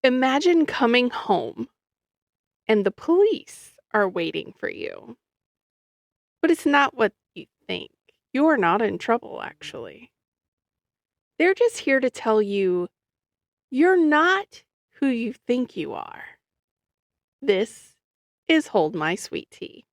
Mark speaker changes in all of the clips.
Speaker 1: Imagine coming home and the police are waiting for you. But it's not what you think. You're not in trouble, actually. They're just here to tell you you're not who you think you are. This is Hold My Sweet Tea.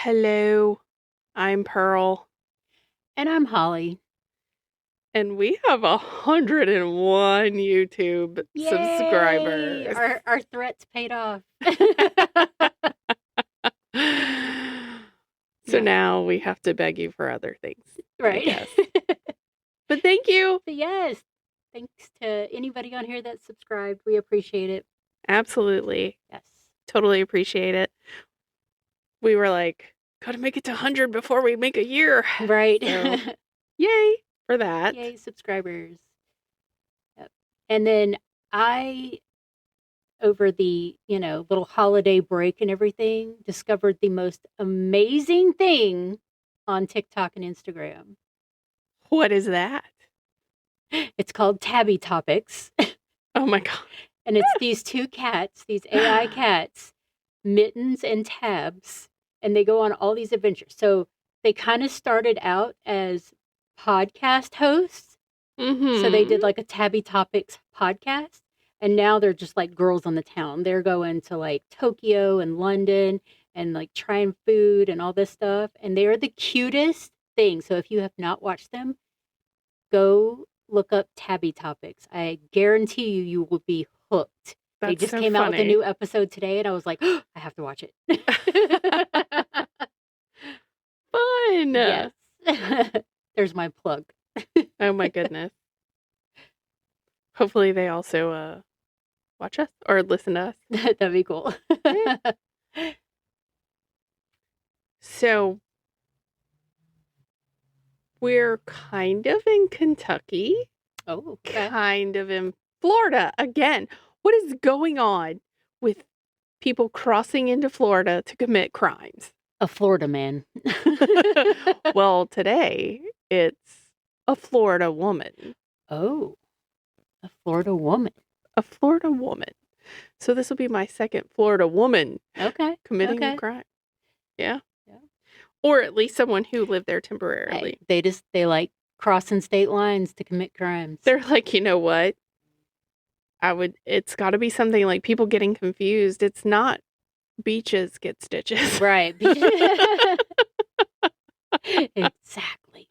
Speaker 1: Hello, I'm Pearl.
Speaker 2: And I'm Holly.
Speaker 1: And we have 101 YouTube
Speaker 2: Yay!
Speaker 1: subscribers.
Speaker 2: Our threats paid off.
Speaker 1: So now we have to beg you for other things.
Speaker 2: Right.
Speaker 1: Yes. But thank you.
Speaker 2: But yes. Thanks to anybody on here that subscribed. We appreciate it.
Speaker 1: Absolutely.
Speaker 2: Yes.
Speaker 1: Totally appreciate it. We were like, gotta make it to 100 before we make a year.
Speaker 2: Right.
Speaker 1: So, yay for that.
Speaker 2: Yay, subscribers. Yep. And then I, over the, little holiday break and everything, discovered the most amazing thing on TikTok and Instagram.
Speaker 1: What is that?
Speaker 2: It's called Tabby Topics.
Speaker 1: Oh my God.
Speaker 2: And it's these two cats, these AI cats, Mittens and Tabs, and they go on all these adventures. So they kind of started out as podcast hosts.
Speaker 1: Mm-hmm.
Speaker 2: So they did like a Tabby Topics podcast. And now they're just like girls on the town. They're going to like Tokyo and London and like trying food and all this stuff. And they are the cutest thing. So if you have not watched them, go look up Tabby Topics. I guarantee you will be hooked. They just came out with a new episode today, and I was like, oh, I have to watch it.
Speaker 1: Fun.
Speaker 2: Yes. There's my plug.
Speaker 1: Oh my goodness. Hopefully they also watch us or listen to us.
Speaker 2: That'd be cool.
Speaker 1: So we're kind of in Kentucky.
Speaker 2: Oh, okay.
Speaker 1: Kind of in Florida again. What is going on with people crossing into Florida to commit crimes?
Speaker 2: A Florida man.
Speaker 1: Well, today it's a Florida woman.
Speaker 2: Oh, a Florida woman.
Speaker 1: A Florida woman. So this will be my second Florida woman committing a crime. Yeah. Or at least someone who lived there temporarily.
Speaker 2: Hey, they like crossing state lines to commit crimes.
Speaker 1: They're like, you know what? It's got to be something like people getting confused. It's not beaches get stitches.
Speaker 2: Right. Exactly.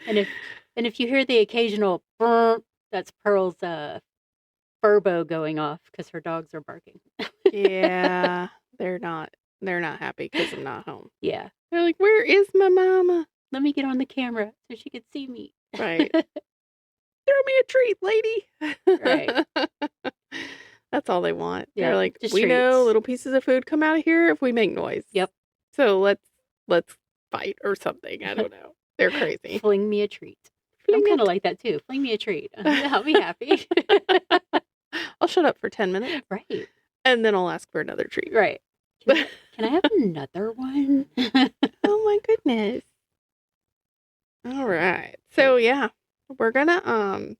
Speaker 2: And if you hear the occasional burp, that's Pearl's furbo going off because her dogs are barking.
Speaker 1: Yeah, they're not happy because I'm not home.
Speaker 2: Yeah.
Speaker 1: They're like, where is my mama?
Speaker 2: Let me get on the camera so she can see me.
Speaker 1: Right. Throw me a treat, lady.
Speaker 2: Right.
Speaker 1: That's all they want.
Speaker 2: Yeah,
Speaker 1: they're like, we
Speaker 2: treats.
Speaker 1: know little pieces of food come out of here if we make noise.
Speaker 2: Yep.
Speaker 1: So let's fight or something. I don't know. They're crazy.
Speaker 2: Fling me a treat. I'm kind of like that too. Fling me a treat. I'll be happy.
Speaker 1: I'll shut up for 10 minutes.
Speaker 2: Right.
Speaker 1: And then I'll ask for another treat.
Speaker 2: Right. Can I have another one?
Speaker 1: Oh my goodness. All right. So yeah, we're gonna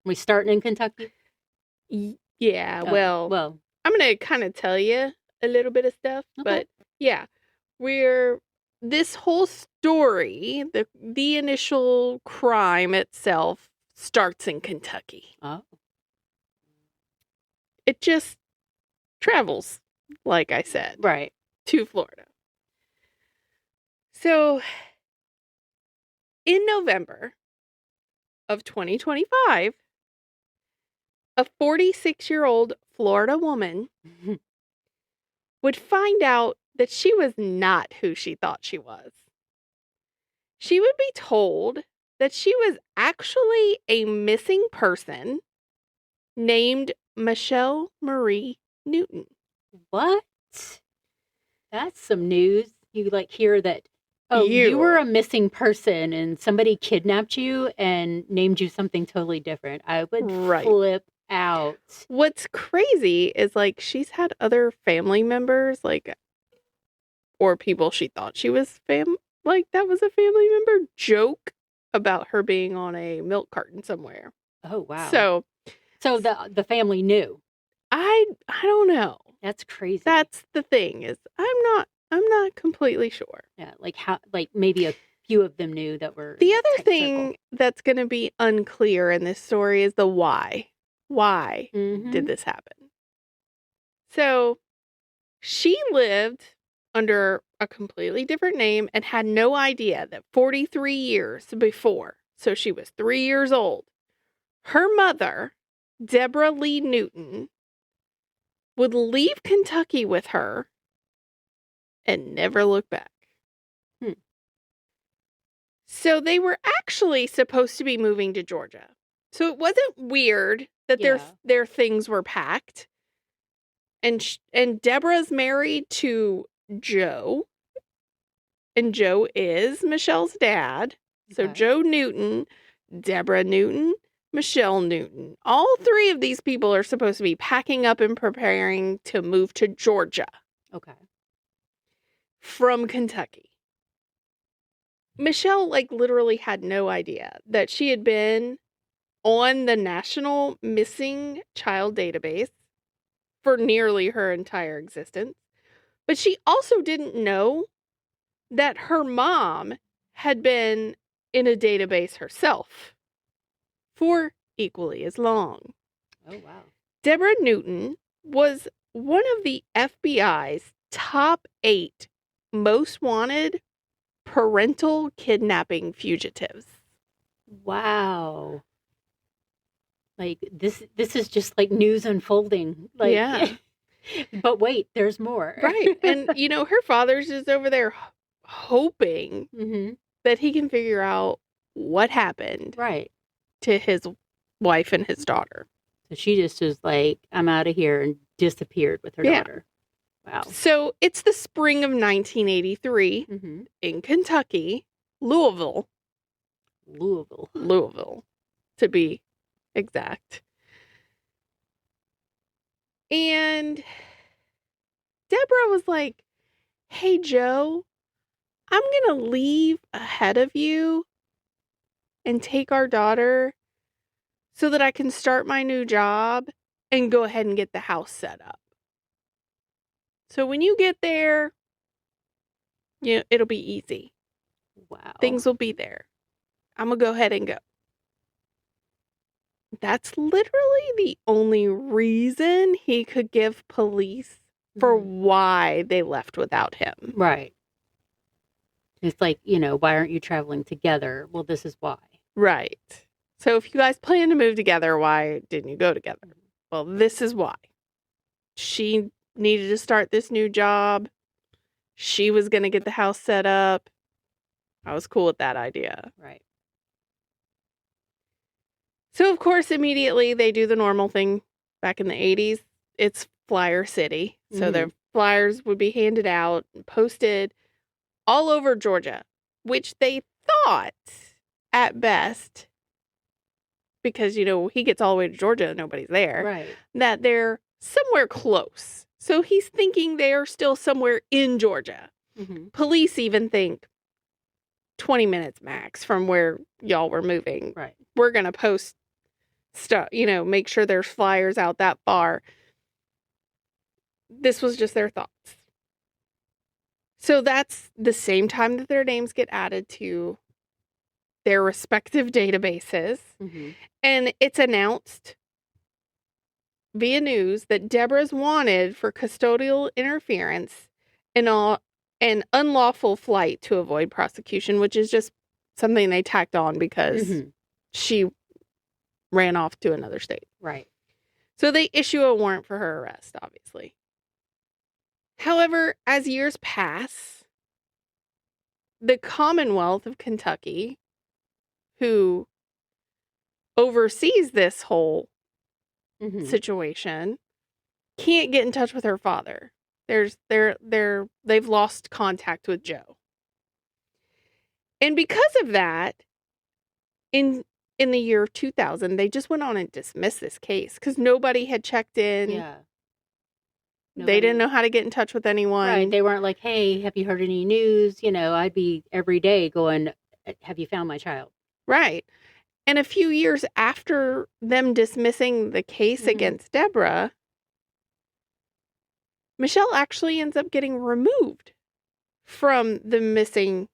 Speaker 2: We starting in Kentucky?
Speaker 1: Yeah. Well, I'm gonna kind of tell you a little bit of stuff, but yeah, this whole story, the initial crime itself starts in Kentucky.
Speaker 2: Oh.
Speaker 1: It just travels, like I said,
Speaker 2: right,
Speaker 1: to Florida. So in November of 2025, a 46-year-old Florida woman would find out that she was not who she thought she was. she would be told that she was actually a missing person named Michelle Marie Newton.
Speaker 2: What? That's some news. You hear that, oh, you were a missing person and somebody kidnapped you and named you something totally different. I would flip out.
Speaker 1: What's crazy is she's had other family members, or people she thought she was that was a family member, joke about her being on a milk carton somewhere.
Speaker 2: Oh, wow.
Speaker 1: So
Speaker 2: the family knew.
Speaker 1: I don't know.
Speaker 2: That's crazy.
Speaker 1: That's the thing, is I'm not completely sure.
Speaker 2: Yeah, maybe a few of them knew that were.
Speaker 1: The other thing that's going to be unclear in this story is the why. Why did this happen? So she lived under a completely different name and had no idea that 43 years before, so she was 3 years old, her mother, Deborah Lee Newton, would leave Kentucky with her and never look back. So they were actually supposed to be moving to Georgia. So it wasn't weird that their things were packed. And Deborah's married to Joe. And Joe is Michelle's dad. So Joe Newton, Deborah Newton, Michelle Newton. All three of these people are supposed to be packing up and preparing to move to Georgia.
Speaker 2: Okay.
Speaker 1: From Kentucky. Michelle, literally had no idea that she had been on the National Missing Child Database for nearly her entire existence. But she also didn't know that her mom had been in a database herself for equally as long.
Speaker 2: Oh, wow. Deborah
Speaker 1: Newton was one of the FBI's top 8 most wanted parental kidnapping fugitives.
Speaker 2: Wow. This is just news unfolding.
Speaker 1: Yeah.
Speaker 2: But wait, there's more.
Speaker 1: Right. And, her father's just over there hoping that he can figure out what happened to his wife and his daughter.
Speaker 2: So she just was I'm out of here, and disappeared with her daughter. Wow.
Speaker 1: So it's the spring of 1983 in Kentucky, Louisville, to be exact. And Deborah was like, hey, Joe, I'm going to leave ahead of you and take our daughter so that I can start my new job and go ahead and get the house set up. So when you get there, it'll be easy.
Speaker 2: Wow.
Speaker 1: Things will be there. I'm going to go ahead and go. That's literally the only reason he could give police for why they left without him.
Speaker 2: Right. It's why aren't you traveling together? Well, this is why.
Speaker 1: Right. So if you guys plan to move together, why didn't you go together? Well, this is why. She needed to start this new job. She was going to get the house set up. I was cool with that idea.
Speaker 2: Right.
Speaker 1: So, of course, immediately they do the normal thing back in the 80s. It's Flyer City. So their flyers would be handed out and posted all over Georgia, which they thought at best, because, he gets all the way to Georgia and nobody's there,
Speaker 2: right,
Speaker 1: that they're somewhere close. So he's thinking they are still somewhere in Georgia. Police even think 20 minutes max from where y'all were moving.
Speaker 2: Right.
Speaker 1: We're going to post stuff, make sure there's flyers out that far. This was just their thoughts. So that's the same time that their names get added to their respective databases. And it's announced via news that Deborah's wanted for custodial interference and an unlawful flight to avoid prosecution, which is just something they tacked on because she ran off to another state.
Speaker 2: Right.
Speaker 1: So they issue a warrant for her arrest, obviously. However, as years pass, the Commonwealth of Kentucky, who oversees this whole situation, can't get in touch with her father. They've lost contact with Joe. And because of that, in the year 2000, they just went on and dismissed this case because nobody had checked in.
Speaker 2: Yeah.
Speaker 1: They didn't know how to get in touch with anyone.
Speaker 2: Right. They weren't like, hey, have you heard any news? I'd be every day going, have you found my child?
Speaker 1: Right. And a few years after them dismissing the case against Deborah, Michelle actually ends up getting removed from the missing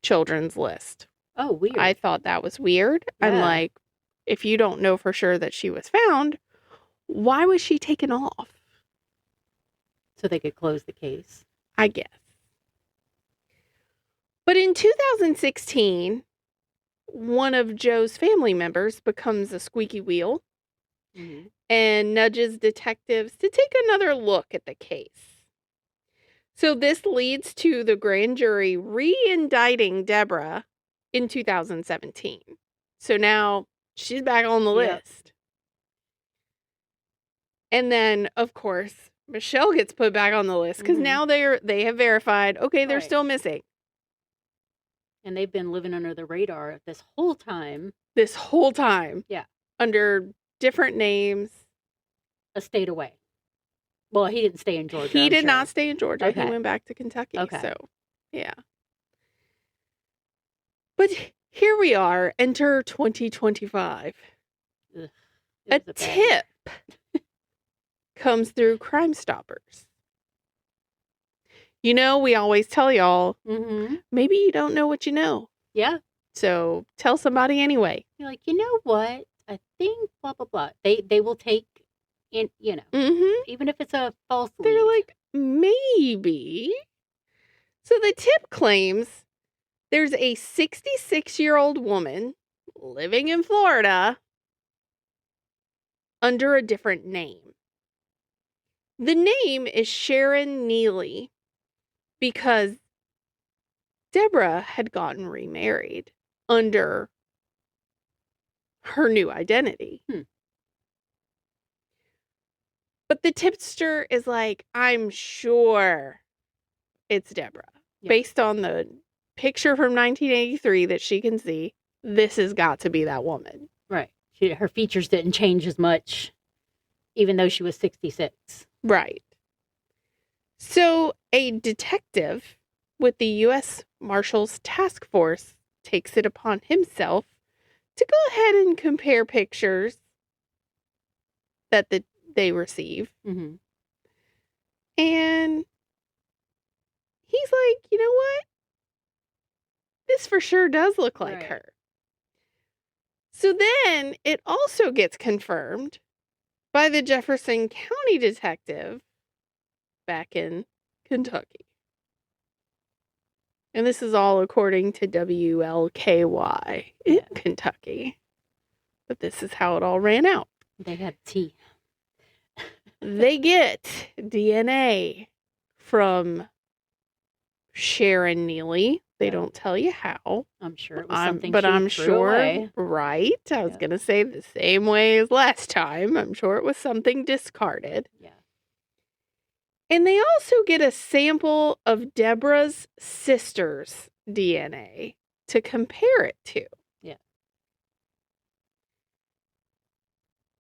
Speaker 1: children's list.
Speaker 2: Oh, weird.
Speaker 1: I thought that was weird.
Speaker 2: Yeah.
Speaker 1: I'm like, if you don't know for sure that she was found, why was she taken off?
Speaker 2: So they could close the case,
Speaker 1: I guess. But in 2016, one of Joe's family members becomes a squeaky wheel and nudges detectives to take another look at the case. So this leads to the grand jury re-indicting Deborah in 2017. So now she's back on the list. And then, of course, Michelle gets put back on the list because now they have verified, okay, they're still missing.
Speaker 2: And they've been living under the radar this whole time.
Speaker 1: Yeah. Under different names.
Speaker 2: A state away. Well, he didn't stay in Georgia.
Speaker 1: He did not stay in Georgia.
Speaker 2: Okay.
Speaker 1: He went back to Kentucky.
Speaker 2: Okay.
Speaker 1: So, yeah. But here we are. Enter 2025. A tip comes through Crime Stoppers. We always tell y'all, maybe you don't know what you know.
Speaker 2: Yeah.
Speaker 1: So tell somebody anyway.
Speaker 2: You're like, you know what? I think blah, blah, blah. They will take in, even if it's a false lead.
Speaker 1: They're like, maybe. So the tip claims there's a 66-year-old woman living in Florida under a different name. The name is Sharon Neely because Deborah had gotten remarried under her new identity. But the tipster is like, I'm sure it's Deborah. Yeah. Based on the picture from 1983 that she can see, this has got to be that woman.
Speaker 2: Right. Her features didn't change as much, even though she was 66.
Speaker 1: Right. So a detective with the U.S. Marshals Task Force takes it upon himself to go ahead and compare pictures that they receive. And he's like, you know what? This for sure does look like her. So then it also gets confirmed by the Jefferson County detective back in Kentucky. And this is all according to WLKY in Kentucky. But this is how it all ran out.
Speaker 2: They had tea.
Speaker 1: They get DNA from Sharon Neely. They don't tell you how.
Speaker 2: I'm sure it was something
Speaker 1: but
Speaker 2: she
Speaker 1: I'm
Speaker 2: threw
Speaker 1: sure,
Speaker 2: away.
Speaker 1: Right? I was going to say the same way as last time. I'm sure it was something discarded.
Speaker 2: Yeah.
Speaker 1: And they also get a sample of Deborah's sister's DNA to compare it to.
Speaker 2: Yeah.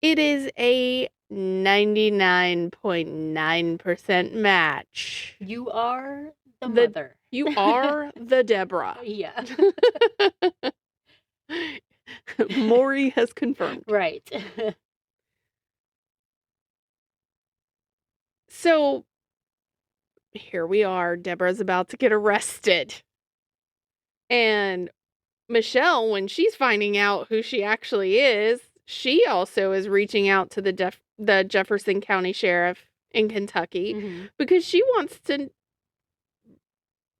Speaker 1: It is a 99.9% match.
Speaker 2: You are the mother.
Speaker 1: You are the Deborah.
Speaker 2: Yeah.
Speaker 1: Maury has confirmed.
Speaker 2: Right.
Speaker 1: So, here we are. Deborah's about to get arrested. And Michelle, when she's finding out who she actually is, she also is reaching out to the Jefferson County Sheriff in Kentucky because she wants to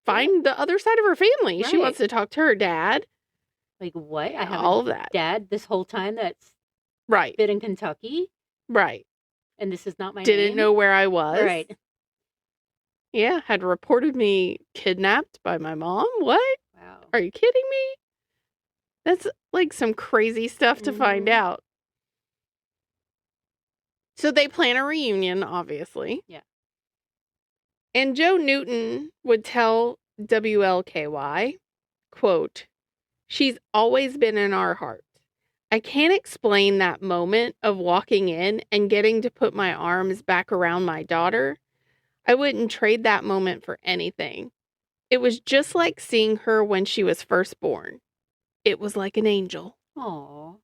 Speaker 1: find the other side of her family. Right. She wants to talk to her dad.
Speaker 2: Like, what? I have
Speaker 1: all of that.
Speaker 2: Dad this whole time that's been in Kentucky?
Speaker 1: Right.
Speaker 2: And this is not my
Speaker 1: Didn't
Speaker 2: name?
Speaker 1: know where I was.
Speaker 2: Right.
Speaker 1: Yeah, had reported me kidnapped by my mom. What? Are you kidding me? That's like some crazy stuff to find out. So they plan a reunion, obviously.
Speaker 2: Yeah.
Speaker 1: And Joe Newton would tell WLKY, quote, "She's always been in our heart. I can't explain that moment of walking in and getting to put my arms back around my daughter. I wouldn't trade that moment for anything. It was just like seeing her when she was first born. It was like an angel."
Speaker 2: Aw.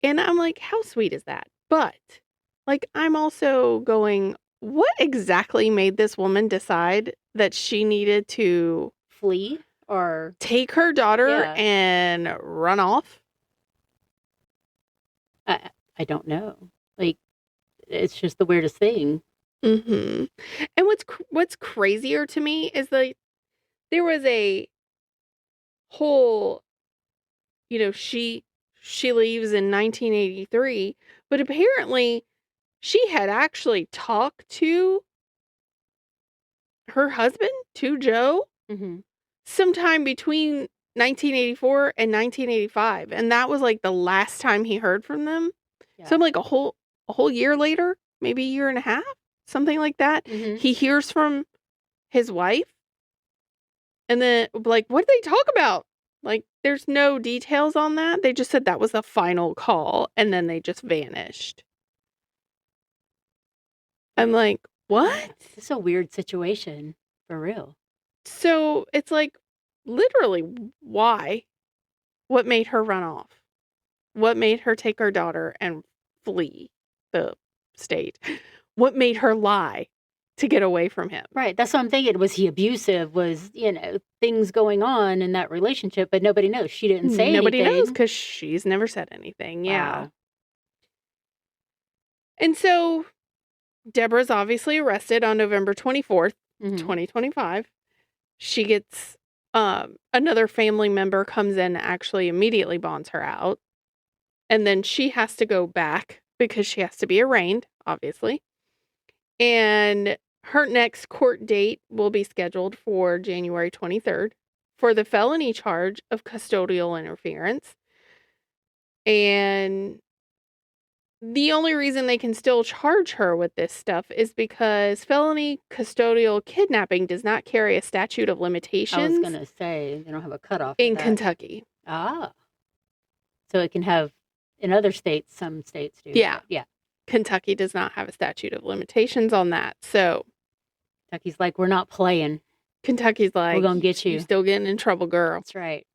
Speaker 1: And I'm like, how sweet is that? But, like, I'm also going, what exactly made this woman decide that she needed to
Speaker 2: Flee or
Speaker 1: take her daughter and run off?
Speaker 2: I don't know. Like, it's just the weirdest thing.
Speaker 1: Mm-hmm. And what's crazier to me is like there was a whole, she leaves in 1983, but apparently she had actually talked to her husband, to Joe, sometime between 1984 and 1985, and that was like the last time he heard from them. Yeah. So like a whole year later, maybe a year and a half, something like that, he hears from his wife, and then like, what did they talk about? Like, there's no details on that. They just said that was the final call, and then they just vanished. I'm like, what?
Speaker 2: It's a weird situation, for real.
Speaker 1: So it's like, literally, why? What made her run off? What made her take her daughter and flee the state? What made her lie to get away from him?
Speaker 2: Right. That's what I'm thinking. Was he abusive? Was, things going on in that relationship, but nobody knows. She didn't say anything.
Speaker 1: Nobody knows because she's never said anything. Yeah. Wow. And so Deborah's obviously arrested on November 24th, 2025. She gets, another family member comes in, actually immediately bonds her out. And then she has to go back because she has to be arraigned, obviously. And her next court date will be scheduled for January 23rd for the felony charge of custodial interference. And the only reason they can still charge her with this stuff is because felony custodial kidnapping does not carry a statute of limitations. I
Speaker 2: was going to say, they don't have a cutoff
Speaker 1: in Kentucky.
Speaker 2: Ah. So it can have, in other states, some states do.
Speaker 1: Yeah. Yeah. Kentucky does not have a statute of limitations on that. So
Speaker 2: Kentucky's like, we're not playing.
Speaker 1: Kentucky's like,
Speaker 2: we're going to get you.
Speaker 1: You're still getting in trouble, girl.
Speaker 2: That's right.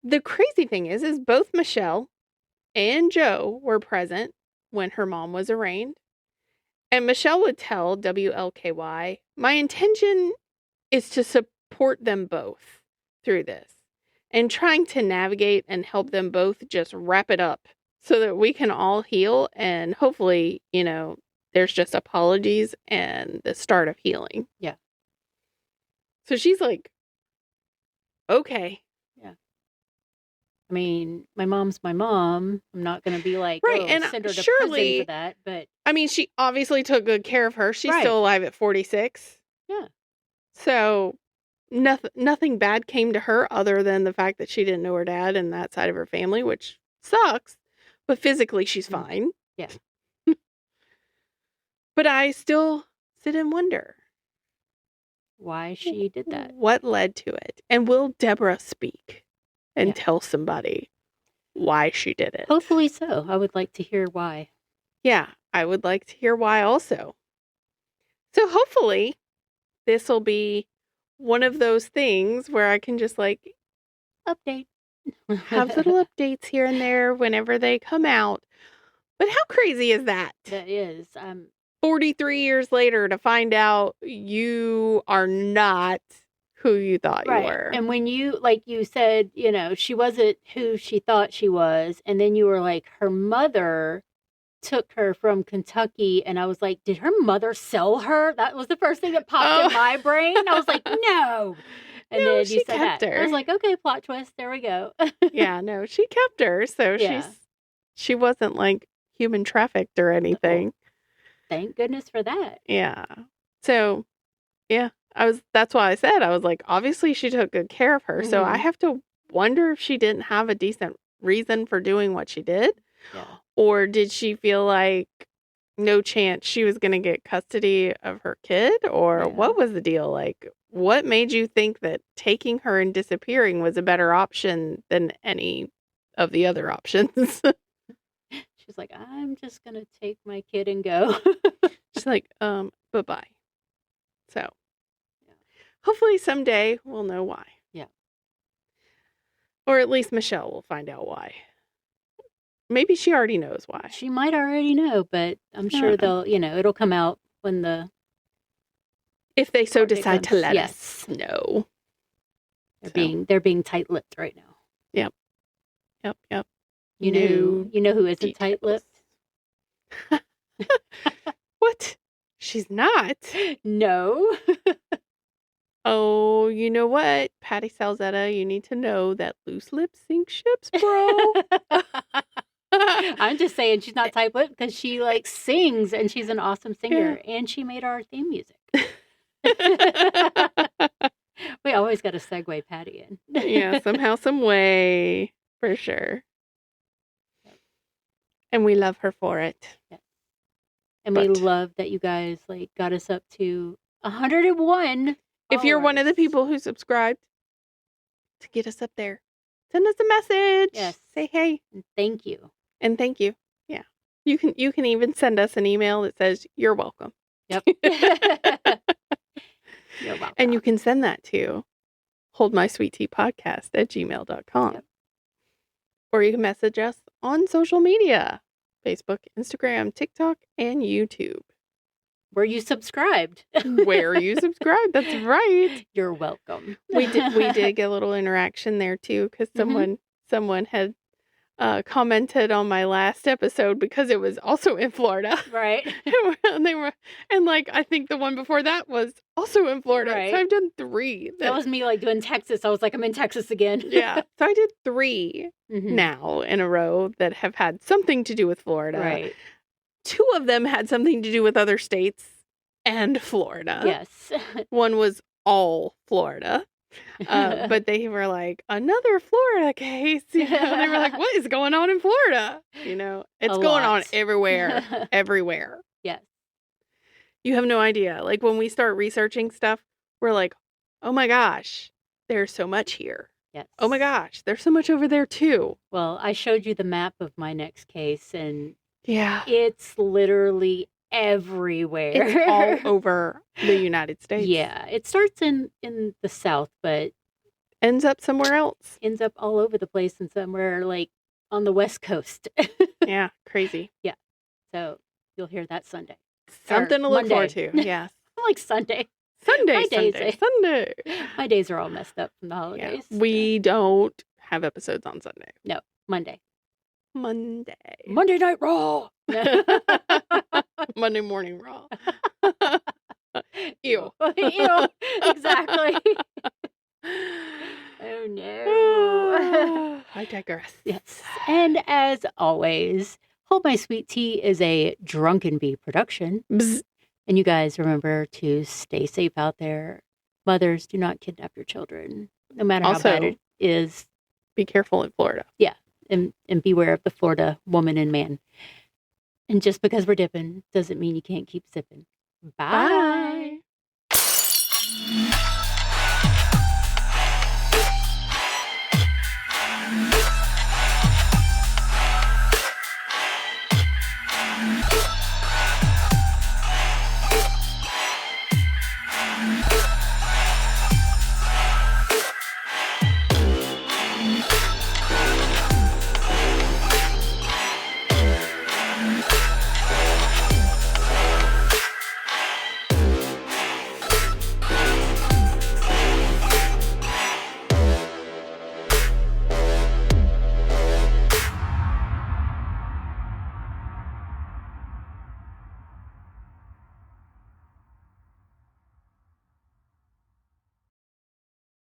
Speaker 1: The crazy thing is both Michelle and Joe were present when her mom was arraigned. And Michelle would tell WLKY, "My intention is to support them both through this and trying to navigate and help them both just wrap it up so that we can all heal. And hopefully, there's just apologies and the start of healing."
Speaker 2: Yeah.
Speaker 1: So she's like, okay.
Speaker 2: Yeah. I mean, my mom's my mom. I'm not going to be like,
Speaker 1: right, and
Speaker 2: send her to prison for that. But
Speaker 1: I mean, she obviously took good care of her. She's still alive at 46.
Speaker 2: Yeah.
Speaker 1: So nothing bad came to her other than the fact that she didn't know her dad and that side of her family, which sucks. But physically, she's fine.
Speaker 2: Yeah.
Speaker 1: But I still sit and wonder
Speaker 2: why she did that.
Speaker 1: What led to it? And will Deborah speak and tell somebody why she did it?
Speaker 2: Hopefully so. I would like to hear why.
Speaker 1: Yeah, I would like to hear why also. So hopefully this will be one of those things where I can just like
Speaker 2: update.
Speaker 1: Have little updates here and there whenever they come out. But how crazy is that?
Speaker 2: That is.
Speaker 1: 43 years later to find out you are not who you thought you were.
Speaker 2: And when you, like you said, she wasn't who she thought she was. And then you were like, her mother took her from Kentucky. And I was like, did her mother sell her? That was the first thing that popped in my brain. I was like, no. And
Speaker 1: no,
Speaker 2: then
Speaker 1: she
Speaker 2: you said
Speaker 1: kept
Speaker 2: that.
Speaker 1: her.
Speaker 2: I was like, okay, plot twist. There we go.
Speaker 1: Yeah, no, she kept her. So she wasn't like human trafficked or anything.
Speaker 2: Thank goodness for that.
Speaker 1: Yeah. So, yeah, That's why I said, I was like, obviously she took good care of her. So I have to wonder if she didn't have a decent reason for doing what she did.
Speaker 2: Yeah.
Speaker 1: Or did she feel like no chance she was going to get custody of her kid? Or what was the deal? Like, what made you think that taking her and disappearing was a better option than any of the other options?
Speaker 2: She's like, I'm just going to take my kid and go.
Speaker 1: She's like, bye-bye. So, hopefully someday we'll know why.
Speaker 2: Yeah.
Speaker 1: Or at least Michelle will find out why. Maybe she already knows why.
Speaker 2: She might already know, but I'm sure they'll, it'll come out when
Speaker 1: if they so decide to let us know.
Speaker 2: They're being tight-lipped right now.
Speaker 1: Yep.
Speaker 2: You know who isn't tight-lipped?
Speaker 1: What? She's not.
Speaker 2: No.
Speaker 1: Oh, you know what? Patty Salzetta, you need to know that loose lips sink ships, bro.
Speaker 2: I'm just saying she's not tight-lipped because she sings and she's an awesome singer and she made our theme music. We always got to segue Patty in.
Speaker 1: Yeah, somehow, some way, for sure. And we love her for it.
Speaker 2: Yeah. And we love that you guys got us up to 101.
Speaker 1: If you're one of the people who subscribed to get us up there, send us a message.
Speaker 2: Yes.
Speaker 1: Say hey.
Speaker 2: And thank you.
Speaker 1: And thank you. Yeah. You can even send us an email that says you're welcome.
Speaker 2: Yep. You're welcome.
Speaker 1: And you can send that to holdmysweetteapodcast@gmail.com. Yep. Or you can message us on social media. Facebook, Instagram, TikTok, and YouTube.
Speaker 2: Where you subscribed.
Speaker 1: Where you subscribed. That's right.
Speaker 2: You're welcome.
Speaker 1: We did get a little interaction there too, because someone had commented on my last episode because it was also in Florida.
Speaker 2: Right.
Speaker 1: and I think the one before that was also in Florida.
Speaker 2: Right.
Speaker 1: So I've done 3.
Speaker 2: That was me doing Texas. I was like, I'm in Texas again.
Speaker 1: Yeah. So I did 3 now in a row that have had something to do with Florida.
Speaker 2: Right.
Speaker 1: 2 of them had something to do with other states and Florida.
Speaker 2: Yes.
Speaker 1: One was all Florida. But they were like, another Florida case. They were like, what is going on in Florida? It's going on everywhere. Everywhere.
Speaker 2: Yes.
Speaker 1: You have no idea. When we start researching stuff, we're like, oh my gosh, there's so much here.
Speaker 2: Yes.
Speaker 1: Oh my gosh, there's so much over there too.
Speaker 2: Well, I showed you the map of my next case, and
Speaker 1: it's
Speaker 2: literally everywhere.
Speaker 1: It's all over the United States.
Speaker 2: Yeah. It starts in the South, but
Speaker 1: ends up somewhere else.
Speaker 2: Ends up all over the place and somewhere on the West Coast.
Speaker 1: Yeah. Crazy.
Speaker 2: Yeah. So you'll hear that Sunday.
Speaker 1: Something to look forward to. Yes.
Speaker 2: I like Sunday.
Speaker 1: Sunday.
Speaker 2: My days are all messed up from the holidays.
Speaker 1: Yeah. We don't have episodes on Sunday.
Speaker 2: No. Monday
Speaker 1: Night Raw. Monday Morning Raw. Ew.
Speaker 2: Ew. Exactly. Oh no.
Speaker 1: I digress.
Speaker 2: Yes. And as always, Hold My Sweet Tea is a Drunken Bee production.
Speaker 1: Bzz.
Speaker 2: And you guys remember to stay safe out there. Mothers, do not kidnap your children, no matter how bad it is.
Speaker 1: Be careful in Florida.
Speaker 2: Yeah. And beware of the Florida woman and man. And just because we're dipping doesn't mean you can't keep sipping. Bye.